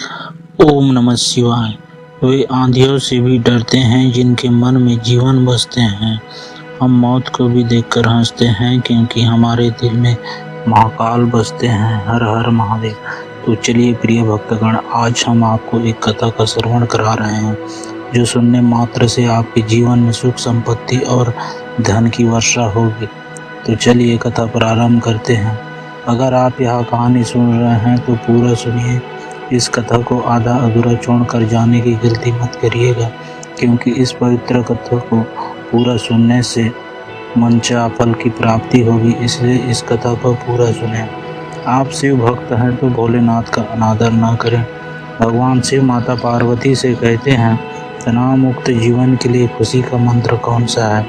ओम नमः शिवाय। वे आंधियों से भी डरते हैं जिनके मन में जीवन बसते हैं। हम मौत को भी देखकर हंसते हैं क्योंकि हमारे दिल में महाकाल बसते हैं। हर हर महादेव। तो चलिए प्रिय भक्तगण, आज हम आपको एक कथा का श्रवण करा रहे हैं जो सुनने मात्र से आपके जीवन में सुख संपत्ति और धन की वर्षा होगी। तो चलिए कथा प्रारंभ करते हैं। अगर आप यह कहानी सुन रहे हैं तो पूरा सुनिए। इस कथा को आधा अधूरा छोड़कर जाने की गलती मत करिएगा, क्योंकि इस पवित्र कथा को पूरा सुनने से मनचाहा फल की प्राप्ति होगी। इसलिए इस कथा को पूरा सुने। आप शिव भक्त हैं तो भोलेनाथ का अनादर न करें। भगवान शिव माता पार्वती से कहते हैं, तनाव मुक्त जीवन के लिए खुशी का मंत्र कौन सा है?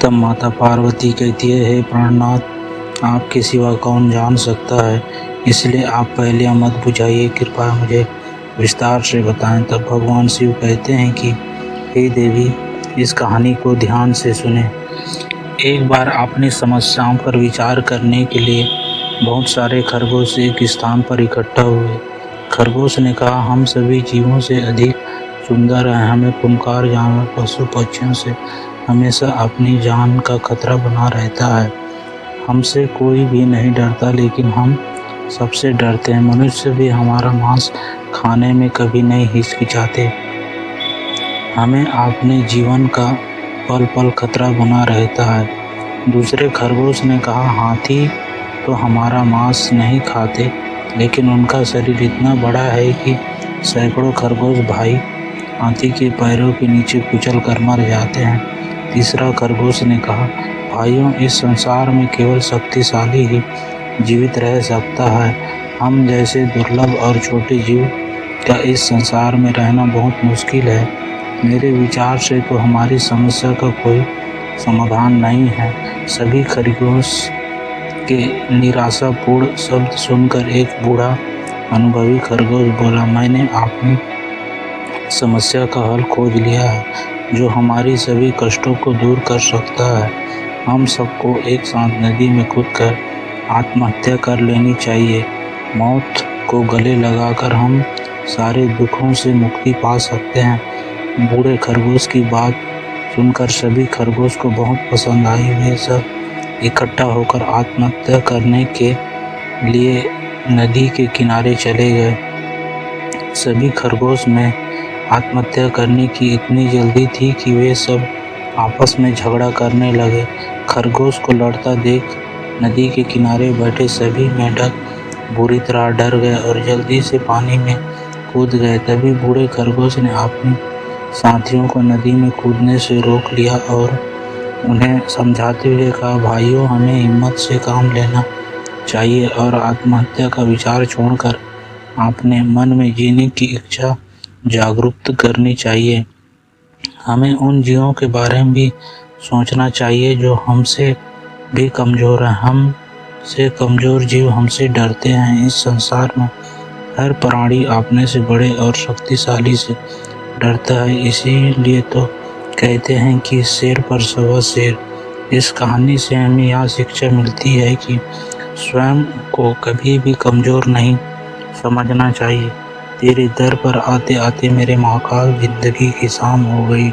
तब माता पार्वती कहती है, हे प्राणनाथ, आपके सिवा कौन जान सकता है, इसलिए आप पहले मत बुझाइए, कृपया मुझे विस्तार से बताएं। तब भगवान शिव कहते हैं कि हे देवी, इस कहानी को ध्यान से सुने। एक बार अपनी समस्याओं पर विचार करने के लिए बहुत सारे खरगोश एक स्थान पर इकट्ठा हुए। खरगोश ने कहा, हम सभी जीवों से अधिक सुंदर हैं। हमें खूंखार जानवर पशु पक्षियों से हमेशा अपनी जान का खतरा बना रहता है। हमसे कोई भी नहीं डरता, लेकिन हम सबसे डरते हैं। मनुष्य भी हमारा मांस खाने में कभी नहीं हिचकिचाते। हमें अपने जीवन का पल पल खतरा बना रहता है। दूसरे खरगोश ने कहा, हाथी तो हमारा मांस नहीं खाते, लेकिन उनका शरीर इतना बड़ा है कि सैकड़ों खरगोश भाई हाथी के पैरों के नीचे कुचल कर मर जाते हैं। तीसरा खरगोश ने कहा, भाइयों, इस संसार में केवल शक्तिशाली ही जीवित रह सकता है। हम जैसे दुर्लभ और छोटे जीव का इस संसार में रहना बहुत मुश्किल है। मेरे विचार से तो हमारी समस्या का कोई समाधान नहीं है। सभी खरगोश के निराशापूर्ण शब्द सुनकर एक बूढ़ा अनुभवी खरगोश बोला, मैंने अपनी समस्या का हल खोज लिया है, जो हमारी सभी कष्टों को दूर कर सकता है। हम सबको एक साथ नदी में कूदकर आत्महत्या कर लेनी चाहिए। मौत को गले लगाकर हम सारे दुखों से मुक्ति पा सकते हैं। बूढ़े खरगोश की बात सुनकर सभी खरगोश को बहुत पसंद आई। वे सब इकट्ठा होकर आत्महत्या करने के लिए नदी के किनारे चले गए। सभी खरगोश में आत्महत्या करने की इतनी जल्दी थी कि वे सब आपस में झगड़ा करने लगे। खरगोश को लड़ता देख नदी के किनारे बैठे सभी मेंढक बुरी तरह डर गए और जल्दी से पानी में कूद गए। तभी बूढ़े खरगोश ने अपने साथियों को नदी में कूदने से रोक लिया और उन्हें समझाते हुए कहा, भाइयों, हमें हिम्मत से काम लेना चाहिए और आत्महत्या का विचार छोड़कर अपने मन में जीने की इच्छा जागरूक करनी चाहिए। हमें उन जीवों के बारे में भी सोचना चाहिए जो हमसे भी कमज़ोर हैं। हमसे कमज़ोर जीव हमसे डरते हैं। इस संसार में हर प्राणी अपने से बड़े और शक्तिशाली से डरता है। इसीलिए तो कहते हैं कि शेर पर सवा शेर। इस कहानी से हमें यह शिक्षा मिलती है कि स्वयं को कभी भी कमज़ोर नहीं समझना चाहिए। तेरे दर पर आते आते मेरे महाकाल जिंदगी की शाम हो गई,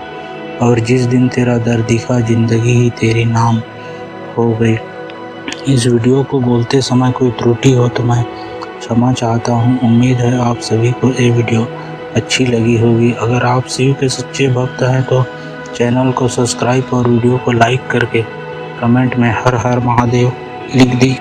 और जिस दिन तेरा दर दिखा जिंदगी ही तेरी नाम हो गई। इस वीडियो को बोलते समय कोई त्रुटि हो तो मैं क्षमा चाहता हूँ। उम्मीद है आप सभी को ये वीडियो अच्छी लगी होगी। अगर आप शिव के सच्चे भक्त हैं तो चैनल को सब्सक्राइब और वीडियो को लाइक करके कमेंट में हर हर महादेव लिख दी।